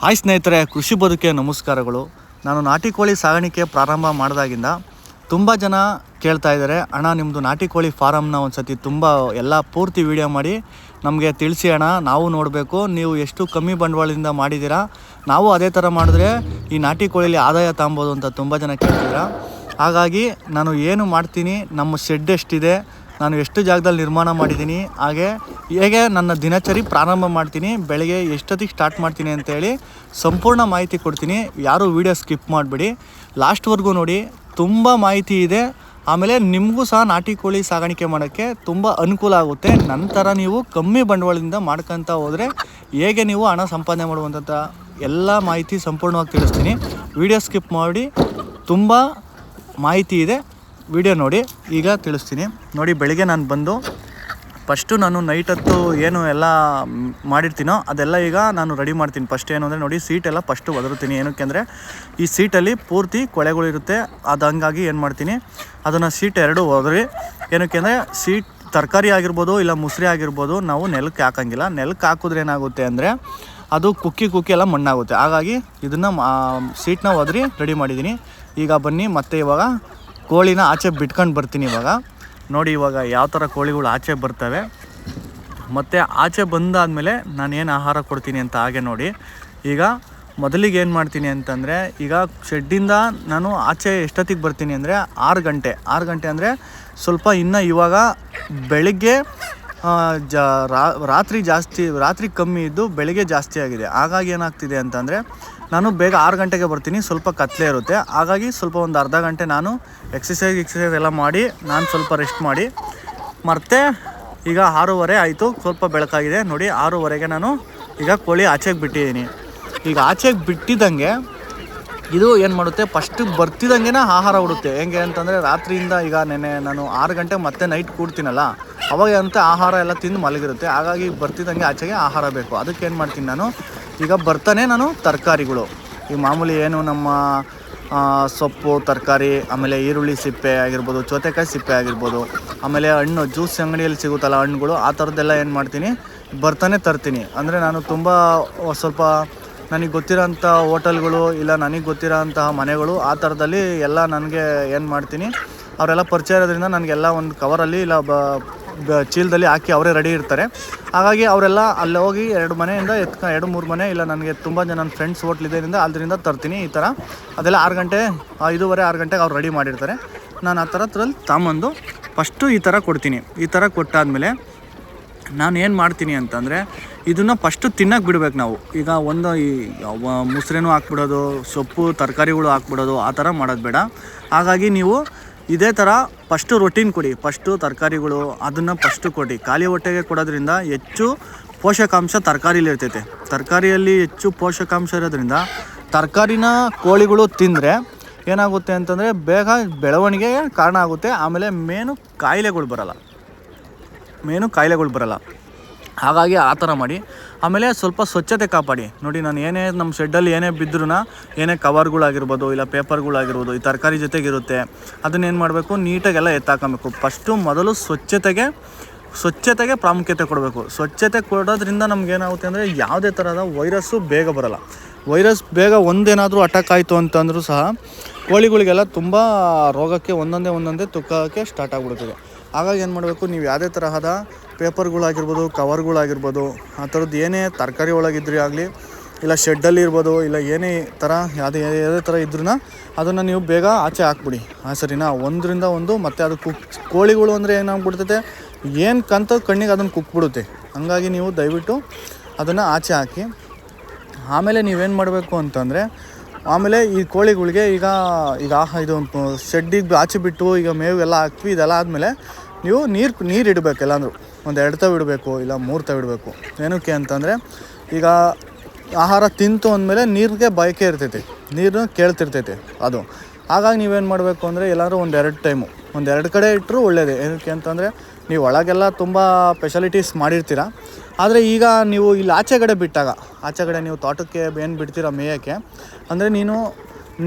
Hi ಸ್ನೇಹಿತರೆ, ಕೃಷಿ ಬದುಕಿಗೆ ನಮಸ್ಕಾರಗಳು. ನಾನು ನಾಟಿ ಕೋಳಿ ಸಾಗಾಣಿಕೆ ಪ್ರಾರಂಭ ಮಾಡಿದಾಗಿಂದ ತುಂಬ ಜನ ಕೇಳ್ತಾ ಇದ್ದಾರೆ, ಅಣ್ಣ ನಿಮ್ಮದು ನಾಟಿ ಕೋಳಿ ಫಾರಮ್ನ ಒಂದು ಸತಿ ಎಲ್ಲ ಪೂರ್ತಿ ವೀಡಿಯೋ ಮಾಡಿ ನಮಗೆ ತಿಳಿಸಿ ಅಣ್ಣ, ನಾವು ನೋಡಬೇಕು, ನೀವು ಎಷ್ಟು ಕಮ್ಮಿ ಬಂಡವಾಳದಿಂದ ಮಾಡಿದ್ದೀರಾ, ನಾವು ಅದೇ ಥರ ಮಾಡಿದ್ರೆ ಈ ನಾಟಿ ಕೋಳಿಲಿ ಆದಾಯ ತಗೊಬೋದು ಅಂತ ತುಂಬ ಜನ ಕೇಳ್ತಿದ್ದೀರಾ. ಹಾಗಾಗಿ ನಾನು ಏನು ಮಾಡ್ತೀನಿ, ನಮ್ಮ ಶೆಡ್ ಎಷ್ಟಿದೆ, ನಾನು ಎಷ್ಟು ಜಾಗದಲ್ಲಿ ನಿರ್ಮಾಣ ಮಾಡಿದ್ದೀನಿ, ಹಾಗೆ ಹೇಗೆ ನನ್ನ ದಿನಚರಿ ಪ್ರಾರಂಭ ಮಾಡ್ತೀನಿ, ಬೆಳಗ್ಗೆ ಎಷ್ಟೊತ್ತಿಗೆ ಸ್ಟಾರ್ಟ್ ಮಾಡ್ತೀನಿ ಅಂತೇಳಿ ಸಂಪೂರ್ಣ ಮಾಹಿತಿ ಕೊಡ್ತೀನಿ. ಯಾರೂ ವೀಡಿಯೋ ಸ್ಕಿಪ್ ಮಾಡಿಬಿಡಿ, ಲಾಸ್ಟ್ವರೆಗೂ ನೋಡಿ. ತುಂಬ ಮಾಹಿತಿ ಇದೆ. ಆಮೇಲೆ ನಿಮಗೂ ಸಹ ನಾಟಿ ಕೋಳಿ ಸಾಗಾಣಿಕೆ ಮಾಡೋಕ್ಕೆ ತುಂಬ ಅನುಕೂಲ ಆಗುತ್ತೆ. ನಂತರ ನೀವು ಕಮ್ಮಿ ಬಂಡವಾಳದಿಂದ ಮಾಡ್ಕೊತ ಹೋದರೆ ಹೇಗೆ ನೀವು ಹಣ ಸಂಪಾದನೆ ಮಾಡುವಂಥ ಎಲ್ಲ ಮಾಹಿತಿ ಸಂಪೂರ್ಣವಾಗಿ ತಿಳಿಸ್ತೀನಿ. ವೀಡಿಯೋ ಸ್ಕಿಪ್ ಮಾಡಿ, ತುಂಬ ಮಾಹಿತಿ ಇದೆ, ವಿಡಿಯೋ ನೋಡಿ. ಈಗ ತಿಳಿಸ್ತೀನಿ ನೋಡಿ. ಬೆಳಿಗ್ಗೆ ನಾನು ಬಂದು ಫಸ್ಟು ನಾನು ನೈಟ್ ಹೊತ್ತು ಏನು ಎಲ್ಲ ಮಾಡಿರ್ತೀನೋ ಅದೆಲ್ಲ ಈಗ ನಾನು ರೆಡಿ ಮಾಡ್ತೀನಿ. ಫಸ್ಟ್ ಏನು ಅಂದರೆ ನೋಡಿ, ಸೀಟೆಲ್ಲ ಫಸ್ಟು ಒದರ್ತೀನಿ. ಏನಕ್ಕೆ ಅಂದರೆ ಈ ಸೀಟಲ್ಲಿ ಪೂರ್ತಿ ಕೊಳೆಗಳಿರುತ್ತೆ, ಅದು ಹಂಗಾಗಿ ಏನು ಮಾಡ್ತೀನಿ, ಅದನ್ನು ಸೀಟ್ ಎರಡು ಒದರಿ. ಏನಕ್ಕೆ ಅಂದರೆ ಸೀಟ್ ತರಕಾರಿ ಆಗಿರ್ಬೋದು ಇಲ್ಲ ಮುಸ್ರಿ ಆಗಿರ್ಬೋದು, ನಾವು ನೆಲಕ್ಕೆ ಹಾಕೋಂಗಿಲ್ಲ. ನೆಲಕ್ಕೆ ಹಾಕಿದ್ರೆ ಏನಾಗುತ್ತೆ ಅಂದರೆ ಅದು ಕುಕ್ಕಿ ಎಲ್ಲ ಮಣ್ಣಾಗುತ್ತೆ. ಹಾಗಾಗಿ ಇದನ್ನು ಸೀಟ್ನ ಒದರಿ ರೆಡಿ ಮಾಡಿದ್ದೀನಿ. ಈಗ ಬನ್ನಿ ಮತ್ತೆ ಇವಾಗ ಕೋಳಿನ ಆಚೆ ಬಿಟ್ಕೊಂಡು ಬರ್ತೀನಿ. ಇವಾಗ ನೋಡಿ, ಇವಾಗ ಯಾವ ಥರ ಕೋಳಿಗಳು ಆಚೆ ಬರ್ತವೆ, ಮತ್ತು ಆಚೆ ಬಂದಾದಮೇಲೆ ನಾನು ಏನು ಆಹಾರ ಕೊಡ್ತೀನಿ ಅಂತ ಹಾಗೆ ನೋಡಿ. ಈಗ ಮೊದಲಿಗೆ ಏನು ಮಾಡ್ತೀನಿ ಅಂತಂದರೆ, ಈಗ ಶೆಡ್ಡಿಂದ ನಾನು ಆಚೆ ಎಷ್ಟೊತ್ತಿಗೆ ಬರ್ತೀನಿ ಅಂದರೆ 6 ಗಂಟೆ ಅಂದರೆ ಸ್ವಲ್ಪ ಇನ್ನು ಇವಾಗ ಬೆಳಗ್ಗೆ ರಾತ್ರಿ ಕಮ್ಮಿ ಇದ್ದು ಬೆಳಗ್ಗೆ ಜಾಸ್ತಿ ಆಗಿದೆ. ಹಾಗಾಗಿ ಏನಾಗ್ತಿದೆ ಅಂತಂದರೆ ನಾನು ಬೇಗ 6 ಗಂಟೆಗೆ ಬರ್ತೀನಿ. ಸ್ವಲ್ಪ ಕತ್ತಲೆ ಇರುತ್ತೆ, ಹಾಗಾಗಿ ಸ್ವಲ್ಪ ಒಂದು ಅರ್ಧ ಗಂಟೆ ನಾನು ಎಕ್ಸಸೈಸ್ ಎಲ್ಲ ಮಾಡಿ ನಾನು ಸ್ವಲ್ಪ ರೆಸ್ಟ್ ಮಾಡಿ, ಮತ್ತೆ ಈಗ 6:30 ಆಯಿತು, ಸ್ವಲ್ಪ ಬೆಳಕಾಗಿದೆ ನೋಡಿ. 6:30ಗೆ ನಾನು ಈಗ ಕೋಳಿ ಆಚೆಗೆ ಬಿಟ್ಟಿದ್ದೀನಿ. ಈಗ ಆಚೆಗೆ ಬಿಟ್ಟಿದ್ದಂಗೆ ಇದು ಏನು ಮಾಡುತ್ತೆ, ಫಸ್ಟ್ ಬರ್ತಿದ್ದಂಗೆ ಆಹಾರ ಹುಡುತ್ತೆ. ಹೆಂಗೆ ಅಂತಂದರೆ ರಾತ್ರಿಯಿಂದ ಈಗ ನೆನೆ ನಾನು 6 ಗಂಟೆ ಮತ್ತೆ ನೈಟ್ ಕೂಡ್ತೀನಲ್ಲ, ಅವಾಗ ಅಂತ ಆಹಾರ ಎಲ್ಲ ತಿಂದು ಮಲಗಿರುತ್ತೆ. ಹಾಗಾಗಿ ಬರ್ತಿದ್ದಂಗೆ ಆಚೆಗೆ ಆಹಾರ ಬೇಕು. ಅದಕ್ಕೆ ಏನು ಮಾಡ್ತೀನಿ ನಾನು, ಈಗ ಬರ್ತಾನೆ ನಾನು ತರಕಾರಿಗಳು, ಈ ಮಾಮೂಲಿ ಏನು ನಮ್ಮ ಸೊಪ್ಪು ತರಕಾರಿ, ಆಮೇಲೆ ಈರುಳ್ಳಿ ಸಿಪ್ಪೆ ಆಗಿರ್ಬೋದು, ಸೌತೆಕಾಯಿ ಸಿಪ್ಪೆ ಆಗಿರ್ಬೋದು, ಆಮೇಲೆ ಹಣ್ಣು ಜ್ಯೂಸ್ ಅಂಗಡಿಯಲ್ಲಿ ಸಿಗುತ್ತಲ್ಲ ಹಣ್ಣುಗಳು, ಆ ಥರದ್ದೆಲ್ಲ ಏನು ಮಾಡ್ತೀನಿ, ಬರ್ತಾನೆ ತರ್ತೀನಿ. ಅಂದರೆ ನಾನು ತುಂಬ ಸ್ವಲ್ಪ ನನಗೆ ಗೊತ್ತಿರೋಂಥ ಹೋಟೆಲ್ಗಳು ಇಲ್ಲ ನನಗೆ ಗೊತ್ತಿರೋಂತಹ ಮನೆಗಳು, ಆ ಥರದಲ್ಲಿ ಎಲ್ಲ ನನಗೆ ಏನು ಮಾಡ್ತೀನಿ, ಅವರೆಲ್ಲ ಪರಿಚಯ ಇರೋದ್ರಿಂದ ನನಗೆಲ್ಲ ಒಂದು ಕವರಲ್ಲಿ ಇಲ್ಲ ಚೀಲದಲ್ಲಿ ಹಾಕಿ ಅವರೇ ರೆಡಿ ಇರ್ತಾರೆ. ಹಾಗಾಗಿ ಅವರೆಲ್ಲ ಅಲ್ಲಿ ಹೋಗಿ 2-3 ಮನೆ ಇಲ್ಲ ನನಗೆ ತುಂಬ ಜನ ನನ್ನ ಫ್ರೆಂಡ್ಸ್ ಹೋಟ್ಲಿದ್ದರಿಂದ ಅದರಿಂದ ತರ್ತೀನಿ. ಈ ಥರ ಅದೆಲ್ಲ 6 ಗಂಟೆ 5:30-6 ಗಂಟೆಗೆ ಅವ್ರು ರೆಡಿ ಮಾಡಿರ್ತಾರೆ. ನಾನು ಆ ಥರದ್ರಲ್ಲಿ ತಗೊಂಬಂದು ಫಸ್ಟು ಈ ಥರ ಕೊಡ್ತೀನಿ. ಈ ಥರ ಕೊಟ್ಟಾದಮೇಲೆ ನಾನು ಏನು ಮಾಡ್ತೀನಿ ಅಂತಂದರೆ, ಇದನ್ನು ಫಸ್ಟು ತಿನ್ನೋಕೆ ಬಿಡ್ಬೇಕು ನಾವು. ಈಗ ಒಂದು ಈ ಮುಸ್ರೆನೂ ಹಾಕ್ಬಿಡೋದು, ಸೊಪ್ಪು ತರಕಾರಿಗಳು ಹಾಕ್ಬಿಡೋದು, ಆ ಥರ ಮಾಡೋದು ಬೇಡ. ಹಾಗಾಗಿ ನೀವು ಇದೇ ಥರ ಫಸ್ಟು ರೊಟೀನ್ ಕೊಡಿ. ಫಸ್ಟು ತರಕಾರಿಗಳು ಅದನ್ನು ಫಸ್ಟು ಕೊಡಿ. ಖಾಲಿ ಹೊಟ್ಟೆಗೆ ಕೊಡೋದ್ರಿಂದ ಹೆಚ್ಚು ಪೋಷಕಾಂಶ ತರಕಾರಿಲಿ ಇರ್ತೈತೆ. ತರಕಾರಿಯಲ್ಲಿ ಹೆಚ್ಚು ಪೋಷಕಾಂಶ ಇರೋದ್ರಿಂದ ತರಕಾರಿನ ಕೋಳಿಗಳು ತಿಂದರೆ ಏನಾಗುತ್ತೆ ಅಂತಂದರೆ ಬೇಗ ಬೆಳವಣಿಗೆಗೆ ಕಾರಣ ಆಗುತ್ತೆ. ಆಮೇಲೆ ಮೇನು ಕಾಯಿಲೆಗಳು ಬರಲ್ಲ. ಹಾಗಾಗಿ ಆ ಥರ ಮಾಡಿ. ಆಮೇಲೆ ಸ್ವಲ್ಪ ಸ್ವಚ್ಛತೆ ಕಾಪಾಡಿ. ನೋಡಿ, ನಾನು ಏನೇ ನಮ್ಮ ಶೆಡ್ಡಲ್ಲಿ ಏನೇ ಬಿದ್ದರೂ, ಏನೇ ಕವರ್ಗಳಾಗಿರ್ಬೋದು ಇಲ್ಲ ಪೇಪರ್ಗಳಾಗಿರ್ಬೋದು, ಈ ತರಕಾರಿ ಜೊತೆಗಿರುತ್ತೆ, ಅದನ್ನೇನು ಮಾಡಬೇಕು, ನೀಟಾಗೆಲ್ಲ ಎತ್ತಾಕಬೇಕು. ಫಸ್ಟು ಮೊದಲು ಸ್ವಚ್ಛತೆಗೆ ಪ್ರಾಮುಖ್ಯತೆ ಕೊಡಬೇಕು. ಸ್ವಚ್ಛತೆ ಕೊಡೋದ್ರಿಂದ ನಮಗೇನಾಗುತ್ತೆ ಅಂದರೆ ಯಾವುದೇ ಥರದ ವೈರಸ್ಸು ಬೇಗ ಬರೋಲ್ಲ. ವೈರಸ್ ಬೇಗ ಒಂದೇನಾದರೂ ಅಟ್ಯಾಕ್ ಆಯಿತು ಅಂತಂದರೂ ಸಹ ಕೋಳಿಗಳಿಗೆಲ್ಲ ತುಂಬ ರೋಗಕ್ಕೆ ಒಂದೊಂದೇ ತುಕ್ಕಕ್ಕೆ ಸ್ಟಾರ್ಟ್ ಆಗಿಬಿಡ್ತದೆ. ಹಾಗಾಗಿ ಏನು ಮಾಡಬೇಕು, ನೀವು ಯಾವುದೇ ತರಹದ ಪೇಪರ್ಗಳಾಗಿರ್ಬೋದು, ಕವರ್ಗಳಾಗಿರ್ಬೋದು, ಆ ಥರದ್ದು ಏನೇ ತರಕಾರಿ ಒಳಗಿದ್ರೂ ಆಗಲಿ ಇಲ್ಲ ಶೆಡ್ಡಲ್ಲಿ ಇರ್ಬೋದು ಇಲ್ಲ ಏನೇ ಥರ ಯಾವುದೇ ಥರ ಇದ್ರೂ ಅದನ್ನು ನೀವು ಬೇಗ ಆಚೆ ಹಾಕ್ಬಿಡಿ. ಸರಿನಾ? ಒಂದರಿಂದ ಒಂದು ಮತ್ತು ಅದು ಕೋಳಿಗಳು ಅಂದರೆ ಏನಾಗ್ಬಿಡ್ತೈತೆ, ಏನು ಕಣ್ಣಿಗೆ ಅದನ್ನು ಕುಕ್ಬಿಡುತ್ತೆ. ಹಾಗಾಗಿ ನೀವು ದಯವಿಟ್ಟು ಅದನ್ನು ಆಚೆ ಹಾಕಿ. ಆಮೇಲೆ ನೀವೇನು ಮಾಡಬೇಕು ಅಂತಂದರೆ, ಆಮೇಲೆ ಈ ಕೋಳಿಗಳಿಗೆ ಈಗ ಇದು ಶೆಡ್ಡಿಗೆ ಆಚೆ ಬಿಟ್ಟು ಈಗ ಮೇವು ಎಲ್ಲ ಹಾಕ್ವಿ. ಇದೆಲ್ಲ ಆದಮೇಲೆ ನೀವು ನೀರು ಇಡಬೇಕು. ಎಲ್ಲಂದರೂ ಒಂದು 2 ತಾವು ಇಡಬೇಕು ಇಲ್ಲ 3 ತಾವು ಇಡಬೇಕು. ಏನಕ್ಕೆ ಅಂತಂದರೆ, ಈಗ ಆಹಾರ ತಿಂತು ಅಂದಮೇಲೆ ನೀರಿಗೆ ಬಯಕೆ ಇರ್ತೈತೆ, ನೀರು ಕೇಳ್ತಿರ್ತೈತೆ ಅದು. ಹಾಗಾಗಿ ನೀವೇನು ಮಾಡಬೇಕು ಅಂದರೆ, ಎಲ್ಲರೂ ಒಂದು 2 ಕಡೆ ಇಟ್ಟರು ಒಳ್ಳೆಯದೇ. ಏನಕ್ಕೆ ಅಂತಂದರೆ, ನೀವು ಒಳಗೆಲ್ಲ ತುಂಬ ಫೆಸಿಲಿಟೀಸ್ ಮಾಡಿರ್ತೀರ. ಆದರೆ ಈಗ ನೀವು ಇಲ್ಲಿ ಆಚೆಗಡೆ ನೀವು ತೋಟಕ್ಕೆ ಏನು ಬಿಡ್ತೀರ ಮೇಯೋಕ್ಕೆ ಅಂದರೆ,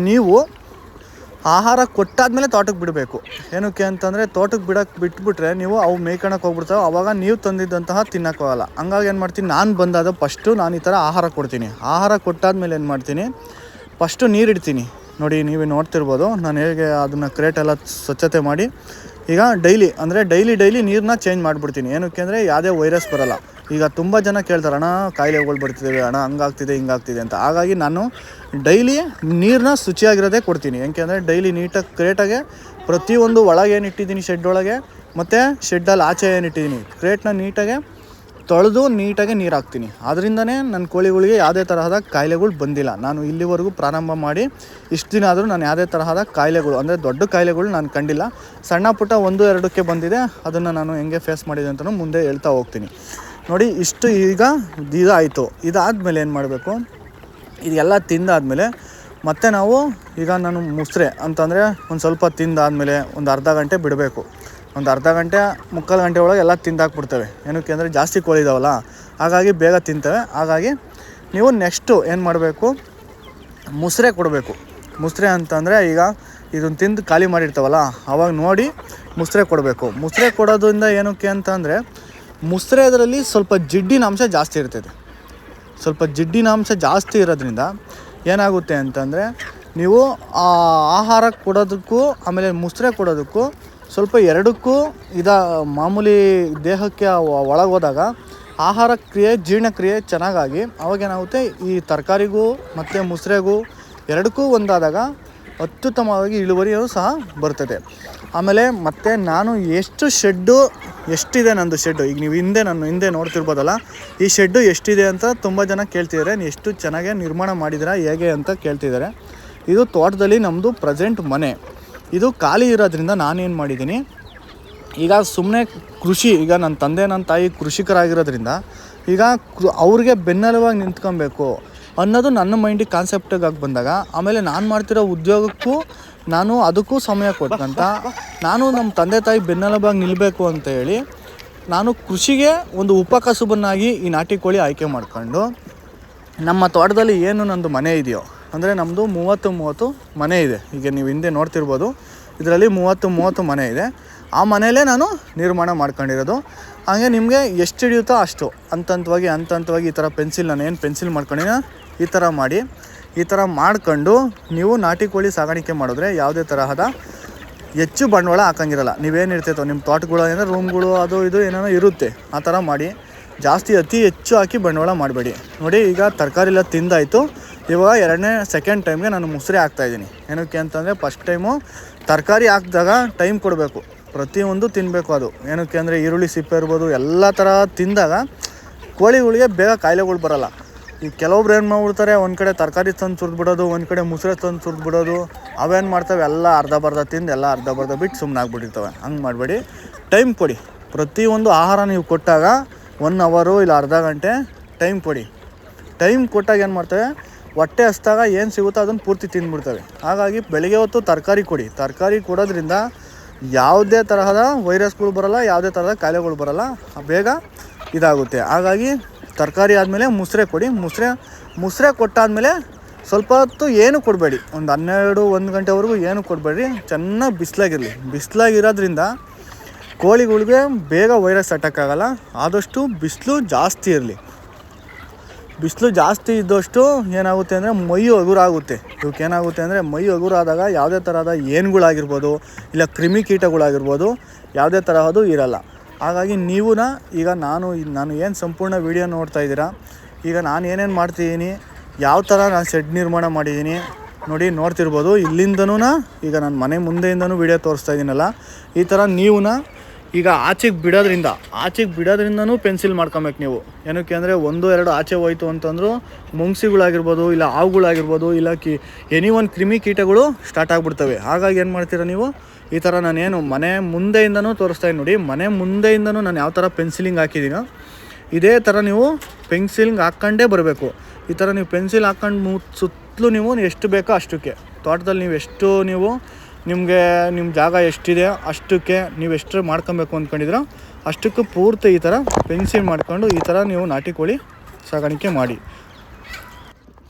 ನೀವು ಆಹಾರ ಕೊಟ್ಟಾದ್ಮೇಲೆ ತೋಟಕ್ಕೆ ಬಿಡಬೇಕು. ಏನಕ್ಕೆ ಅಂತಂದರೆ ತೋಟಕ್ಕೆ ಬಿಟ್ಬಿಟ್ರೆ ನೀವು ಅವು ಮೇಯ್ಕೊಳಕ್ಕೆ ಹೋಗ್ಬಿಡ್ತಾವೆ, ಅವಾಗ ನೀವು ತಂದಿದ್ದಂತಹ ತಿನ್ನೋಕ್ಕಾಗಲ್ಲ. ಹಂಗಾಗಿ ಏನು ಮಾಡ್ತೀನಿ, ನಾನು ಬಂದಾದ ಫಸ್ಟು ನಾನು ಈ ಥರ ಆಹಾರ ಕೊಡ್ತೀನಿ. ಆಹಾರ ಕೊಟ್ಟಾದ್ಮೇಲೆ ಏನು ಮಾಡ್ತೀನಿ, ಫಸ್ಟು ನೀರಿಡ್ತೀನಿ. ನೋಡಿ ನೀವೇ ನೋಡ್ತಿರ್ಬೋದು ನಾನು ಹೇಗೆ ಅದನ್ನು ಕ್ರೇಟೆಲ್ಲ ಸ್ವಚ್ಛತೆ ಮಾಡಿ ಈಗ ಡೈಲಿ ನೀರನ್ನ ಚೇಂಜ್ ಮಾಡಿಬಿಡ್ತೀನಿ. ಏನಕ್ಕೆ ಅಂದರೆ ಯಾವುದೇ ವೈರಸ್ ಬರೋಲ್ಲ. ಈಗ ತುಂಬ ಜನ ಕೇಳ್ತಾರೆ, ಅಣ್ಣ ಕಾಯಿಲೆಗಳು ಬರ್ತಿದ್ದಾವೆ, ಅಣ್ಣ ಹಂಗಾಗ್ತಿದೆ ಹಿಂಗಾಗ್ತಿದೆ ಅಂತ. ಹಾಗಾಗಿ ನಾನು ಡೈಲಿ ನೀರನ್ನ ಶುಚಿಯಾಗಿರೋದೇ ಕೊಡ್ತೀನಿ. ಯಾಕೆ ಅಂದರೆ ಡೈಲಿ ನೀಟಾಗಿ ಕ್ರೇಟಾಗೆ ಪ್ರತಿಯೊಂದು ಒಳಗೆ ಏನು ಇಟ್ಟಿದ್ದೀನಿ ಶೆಡ್ ಒಳಗೆ ಮತ್ತು ಶೆಡ್ಡಲ್ಲಿ ಆಚೆ ಏನು ಇಟ್ಟಿದ್ದೀನಿ ಕ್ರೇಟ್ನ ನೀಟಾಗೆ ತೊಳೆದು ನೀಟಾಗಿ ನೀರು ಹಾಕ್ತೀನಿ. ಅದರಿಂದನೇ ನನ್ನ ಕೋಳಿಗಳಿಗೆ ಯಾವುದೇ ತರಹದ ಕಾಯಿಲೆಗಳು ಬಂದಿಲ್ಲ. ನಾನು ಇಲ್ಲಿವರೆಗೂ ಪ್ರಾರಂಭ ಮಾಡಿ ಇಷ್ಟು ದಿನ ಆದರೂ ನಾನು ಯಾವುದೇ ತರಹದ ಕಾಯಿಲೆಗಳು ಅಂದರೆ ದೊಡ್ಡ ಕಾಯಿಲೆಗಳು ನಾನು ಕಂಡಿಲ್ಲ. ಸಣ್ಣ ಪುಟ್ಟ 1-2ಕ್ಕೆ ಬಂದಿದೆ, ಅದನ್ನು ನಾನು ಹೆಂಗೆ ಫೇಸ್ ಮಾಡಿದೆ ಅಂತಲೂ ಮುಂದೆ ಹೇಳ್ತಾ ಹೋಗ್ತೀನಿ. ನೋಡಿ ಇಷ್ಟು ಈಗ ಇದಾಯಿತು. ಇದಾದಮೇಲೆ ಏನು ಮಾಡಬೇಕು, ಇದೆಲ್ಲ ತಿಂದಾದಮೇಲೆ ಮತ್ತೆ ನಾವು ಈಗ ನಾನು ಮುಸ್ರೆ ಅಂತಂದರೆ ಒಂದು ಸ್ವಲ್ಪ ತಿಂದಾದಮೇಲೆ ಒಂದು ಅರ್ಧ ಗಂಟೆ ಬಿಡಬೇಕು. ಒಂದು ಅರ್ಧ ಗಂಟೆ ಮುಕ್ಕಾಲು ಗಂಟೆ ಒಳಗೆ ಎಲ್ಲ ತಿಂದಾಕ್ಬಿಡ್ತವೆ. ಏನಕ್ಕೆ ಅಂದರೆ ಜಾಸ್ತಿ ಕೋಳಿ ಇದಾವಲ್ಲ, ಹಾಗಾಗಿ ಬೇಗ ತಿಂತವೆ. ಹಾಗಾಗಿ ನೀವು ನೆಕ್ಸ್ಟು ಏನು ಮಾಡಬೇಕು, ಮುಸ್ರೆ ಕೊಡಬೇಕು. ಮುಸ್ರೆ ಅಂತಂದರೆ ಈಗ ಇದನ್ನು ತಿಂದು ಖಾಲಿ ಮಾಡಿರ್ತಾವಲ್ಲ ಅವಾಗ ನೋಡಿ ಮುಸ್ರೆ ಕೊಡಬೇಕು. ಮುಸ್ರೆ ಕೊಡೋದ್ರಿಂದ ಏನಕ್ಕೆ ಅಂತಂದರೆ ಮುಸ್ರೆ ಅದರಲ್ಲಿ ಸ್ವಲ್ಪ ಜಿಡ್ಡಿನಾಂಶ ಜಾಸ್ತಿ ಇರ್ತದೆ. ಸ್ವಲ್ಪ ಜಿಡ್ಡಿನಾಂಶ ಜಾಸ್ತಿ ಇರೋದ್ರಿಂದ ಏನಾಗುತ್ತೆ ಅಂತಂದರೆ ನೀವು ಆಹಾರ ಕೊಡೋದಕ್ಕೂ ಆಮೇಲೆ ಮುಸ್ರೆ ಕೊಡೋದಕ್ಕೂ ಸ್ವಲ್ಪ ಎರಡಕ್ಕೂ ಮಾಮೂಲಿ ದೇಹಕ್ಕೆ ಒಳಗೋದಾಗ ಆಹಾರ ಕ್ರಿಯೆ ಜೀರ್ಣಕ್ರಿಯೆ ಚೆನ್ನಾಗಾಗಿ ಅವಾಗೇನಾಗುತ್ತೆ, ಈ ತರಕಾರಿಗೂ ಮತ್ತು ಮುಸ್ರೆಗೂ ಎರಡಕ್ಕೂ ಒಂದಾದಾಗ ಅತ್ಯುತ್ತಮವಾಗಿ ಇಳುವರಿಯೂ ಸಹ ಬರ್ತದೆ. ಆಮೇಲೆ ಮತ್ತು ನಾನು ಎಷ್ಟಿದೆ ನಂದು ಶೆಡ್ಡು, ಈಗ ನೀವು ಹಿಂದೆ ನೋಡ್ತಿರ್ಬೋದಲ್ಲ, ಈ ಶೆಡ್ಡು ಎಷ್ಟಿದೆ ಅಂತ ತುಂಬ ಜನ ಕೇಳ್ತಿದ್ದಾರೆ. ಎಷ್ಟು ಚೆನ್ನಾಗಿ ನಿರ್ಮಾಣ ಮಾಡಿದ್ದೀರಾ ಹೇಗೆ ಅಂತ ಕೇಳ್ತಿದ್ದಾರೆ. ಇದು ತೋಟದಲ್ಲಿ ನಮ್ಮದು ಪ್ರೆಸೆಂಟ್ ಮನೆ. ಇದು ಖಾಲಿ ಇರೋದ್ರಿಂದ ನಾನೇನು ಮಾಡಿದ್ದೀನಿ, ಈಗ ಸುಮ್ಮನೆ ಕೃಷಿ, ಈಗ ನನ್ನ ತಂದೆ ನನ್ನ ತಾಯಿ ಕೃಷಿಕರಾಗಿರೋದ್ರಿಂದ ಈಗ ಅವ್ರಿಗೆ ಬೆನ್ನೆಲುವಾಗಿ ನಿಂತ್ಕೊಬೇಕು ಅನ್ನೋದು ನನ್ನ ಮೈಂಡಿಗೆ ಕಾನ್ಸೆಪ್ಟಾಗಿ ಬಂದಾಗ, ಆಮೇಲೆ ನಾನು ಮಾಡ್ತಿರೋ ಉದ್ಯೋಗಕ್ಕೂ ನಾನು ಅದಕ್ಕೂ ಸಮಯ ಕೊಟ್ಕಂತ ನಾನು ನಮ್ಮ ತಂದೆ ತಾಯಿ ಬೆನ್ನೆಲುಬಾಗಿ ನಿಲ್ಲಬೇಕು ಅಂತ ಹೇಳಿ ನಾನು ಕೃಷಿಗೆ ಒಂದು ಉಪಕಸುಬನ್ನಾಗಿ ಈ ನಾಟಿ ಕೋಳಿ ಆಯ್ಕೆ ಮಾಡ್ಕೊಂಡು ನಮ್ಮ ತೋಟದಲ್ಲಿ ಏನು ನಂದು ಮನೆ ಇದೆಯೋ, ಅಂದರೆ ನಮ್ಮದು 30 ಮನೆ ಇದೆ. ಈಗ ನೀವು ಹಿಂದೆ ನೋಡ್ತಿರ್ಬೋದು, ಇದರಲ್ಲಿ 30 ಮನೆ ಇದೆ. ಆ ಮನೆಯಲ್ಲೇ ನಾನು ನಿರ್ಮಾಣ ಮಾಡ್ಕೊಂಡಿರೋದು. ಹಾಗೆ ನಿಮಗೆ ಎಷ್ಟು ಹಿಡಿಯುತ್ತೋ ಅಷ್ಟು ಹಂತವಾಗಿ ಈ ಥರ ನಾನು ಏನು ಪೆನ್ಸಿಲ್ ಮಾಡ್ಕೊಂಡಿನ ಈ ಥರ ಮಾಡ್ಕೊಂಡು ನೀವು ನಾಟಿ ಕೋಳಿ ಸಾಗಾಣಿಕೆ ಮಾಡಿದ್ರೆ ಯಾವುದೇ ತರಹದ ಹೆಚ್ಚು ಬಂಡವಾಳ ಹಾಕಂಗಿರಲ್ಲ. ನೀವೇನು ಇರ್ತೈತೋ ನಿಮ್ಮ ತೋಟಗಳು ಅಂದರೆ ರೂಮ್ಗಳು ಅದು ಇದು ಏನೇನೋ ಇರುತ್ತೆ, ಆ ಥರ ಮಾಡಿ. ಅತಿ ಹೆಚ್ಚು ಹಾಕಿ ಬಂಡವಾಳ ಮಾಡಬೇಡಿ. ನೋಡಿ ಈಗ ತರಕಾರಿ ಎಲ್ಲ ತಿಂದಾಯಿತು. ಇವಾಗ ಸೆಕೆಂಡ್ ಟೈಮ್ಗೆ ನಾನು ಮುಸ್ರೆ ಹಾಕ್ತಾಯಿದ್ದೀನಿ. ಏನಕ್ಕೆ ಅಂತಂದರೆ ಫಸ್ಟ್ ಟೈಮು ತರಕಾರಿ ಹಾಕಿದಾಗ ಟೈಮ್ ಕೊಡಬೇಕು, ಪ್ರತಿಯೊಂದು ತಿನ್ನಬೇಕು. ಅದು ಏನಕ್ಕೆ ಅಂದರೆ ಈರುಳ್ಳಿ ಸಿಪ್ಪೆ ಇರ್ಬೋದು ಎಲ್ಲ ಥರ ತಿಂದಾಗ ಕೋಳಿಗಳಿಗೆ ಬೇಗ ಕಾಯಿಲೆಗಳು ಬರೋಲ್ಲ. ಈಗ ಕೆಲವೊಬ್ರು ಏನು ಮಾಡ್ಬಿಡ್ತಾರೆ, ಒಂದು ಕಡೆ ತರಕಾರಿ ತಂದು ಸುರಿದ್ಬಿಡೋದು, ಒಂದು ಕಡೆ ಮುಸ್ರೆ ತಂದು ಸುರಿದ್ಬಿಡೋದು. ಅವೇನು ಮಾಡ್ತವೆ, ಎಲ್ಲ ಅರ್ಧ ತಿಂದು ಎಲ್ಲ ಅರ್ಧ ಬಿಟ್ಟು ಸುಮ್ಮನೆ ಆಗ್ಬಿಟ್ಟಿರ್ತವೆ. ಹಂಗೆ ಮಾಡಬೇಡಿ, ಟೈಮ್ ಕೊಡಿ. ಪ್ರತಿಯೊಂದು ಆಹಾರ ನೀವು ಕೊಟ್ಟಾಗ 1 ಅವರು ಇಲ್ಲ ಅರ್ಧ ಗಂಟೆ ಟೈಮ್ ಕೊಡಿ. ಟೈಮ್ ಕೊಟ್ಟಾಗ ಏನು ಮಾಡ್ತವೆ, ಹೊಟ್ಟೆ ಹಸ್ದಾಗ ಏನು ಸಿಗುತ್ತೋ ಅದನ್ನು ಪೂರ್ತಿ ತಿಂದ್ಬಿಡ್ತವೆ. ಹಾಗಾಗಿ ಬೆಳಗ್ಗೆ ಹೊತ್ತು ತರಕಾರಿ ಕೊಡಿ. ತರಕಾರಿ ಕೊಡೋದ್ರಿಂದ ಯಾವುದೇ ತರಹದ ವೈರಸ್ಗಳು ಬರೋಲ್ಲ, ಯಾವುದೇ ತರಹದ ಕಾಯಿಲೆಗಳು ಬರೋಲ್ಲ, ಬೇಗ ಇದಾಗುತ್ತೆ. ಹಾಗಾಗಿ ತರಕಾರಿ ಆದಮೇಲೆ ಮುಸ್ರೆ ಕೊಡಿ. ಮುಸ್ರೆ ಕೊಟ್ಟಾದಮೇಲೆ ಸ್ವಲ್ಪ ಹೊತ್ತು ಏನು ಕೊಡಬೇಡಿ, ಒಂದು 12-1 ಗಂಟೆವರೆಗೂ ಏನು ಕೊಡಬೇಡಿ. ಚೆನ್ನಾಗಿ ಬಿಸಿಲಾಗಿರೋದ್ರಿಂದ ಕೋಳಿಗಳಿಗೆ ಬೇಗ ವೈರಸ್ ಅಟ್ಯಾಕ್ ಆಗೋಲ್ಲ. ಆದಷ್ಟು ಬಿಸಿಲು ಜಾಸ್ತಿ ಇರಲಿ. ಬಿಸಿಲು ಜಾಸ್ತಿ ಇದ್ದಷ್ಟು ಏನಾಗುತ್ತೆ ಅಂದರೆ ಮೈ ಹಗುರಾಗುತ್ತೆ. ಇವಕ್ಕೇನಾಗುತ್ತೆ ಅಂದರೆ ಮೈ ಹಗುರಾದಾಗ ಯಾವುದೇ ತರಹದ ಏನುಗಳಾಗಿರ್ಬೋದು ಇಲ್ಲ ಕ್ರಿಮಿಕೀಟಗಳಾಗಿರ್ಬೋದು ಯಾವುದೇ ತರಹದ್ದು ಇರಲ್ಲ. ಹಾಗಾಗಿ ಈಗ ನಾನು ಏನು ಸಂಪೂರ್ಣ ವೀಡಿಯೋ ನೋಡ್ತಾ ಇದ್ದೀರಾ, ಈಗ ನಾನು ಏನೇನು ಮಾಡ್ತಿದ್ದೀನಿ, ಯಾವ ಥರ ನಾನು ಶೆಡ್ ನಿರ್ಮಾಣ ಮಾಡಿದ್ದೀನಿ ನೋಡ್ತಿರ್ಬೋದು. ಇಲ್ಲಿಂದನೂ ಈಗ ನಾನು ಮನೆ ಮುಂದೆಯಿಂದನೂ ವೀಡಿಯೋ ತೋರಿಸ್ತಾ ಇದ್ದೀನಲ್ಲ, ಈ ಥರ ಈಗ ಆಚೆಗೆ ಬಿಡೋದ್ರಿಂದನೂ ಪೆನ್ಸಿಲ್ ಮಾಡ್ಕೊಬೇಕು ನೀವು. ಏನಕ್ಕೆ ಅಂದರೆ 1-2 ಆಚೆ ಹೋಯ್ತು ಅಂತಂದರೂ ಮುಂಗ್ಸಿಗಳಾಗಿರ್ಬೋದು ಇಲ್ಲ ಹಾವುಗಳಾಗಿರ್ಬೋದು ಇಲ್ಲ ಒಂದು ಕ್ರಿಮಿಕೀಟಗಳು ಸ್ಟಾರ್ಟ್ ಆಗಿಬಿಡ್ತವೆ. ಹಾಗಾಗಿ ಏನು ಮಾಡ್ತೀರಾ ನೀವು, ಈ ಥರ ನಾನೇನು ಮನೆ ಮುಂದೆಯಿಂದನೂ ತೋರಿಸ್ತಾಯಿದ್ದೀನಿ ನೋಡಿ. ಮನೆ ಮುಂದೆಯಿಂದನೂ ನಾನು ಯಾವ ಥರ ಪೆನ್ಸಿಲಿಂಗ್ ಹಾಕಿದ್ದೀನೋ ಇದೇ ಥರ ನೀವು ಪೆನ್ಸಿಲಿಂಗ್ ಹಾಕ್ಕೊಂಡೇ ಬರಬೇಕು. ಈ ಥರ ನೀವು ಪೆನ್ಸಿಲ್ ಹಾಕ್ಕೊಂಡು ಸುತ್ತಲೂ ನೀವು ಎಷ್ಟು ಬೇಕೋ ಅಷ್ಟಕ್ಕೆ ತೋಟದಲ್ಲಿ ನಿಮ್ಮ ಜಾಗ ಎಷ್ಟಿದೆ ಅಷ್ಟಕ್ಕೆ ನೀವು ಎಷ್ಟು ಮಾಡ್ಕೊಬೇಕು ಅಂದ್ಕೊಂಡಿದ್ರೋ ಅಷ್ಟಕ್ಕೆ ಪೂರ್ತಿ ಈ ಥರ ಪೆನ್ಸಿಲ್ ಮಾಡ್ಕೊಂಡು ಈ ಥರ ನೀವು ನಾಟಿ ಕೋಳಿ ಸಾಗಾಣಿಕೆ ಮಾಡಿ.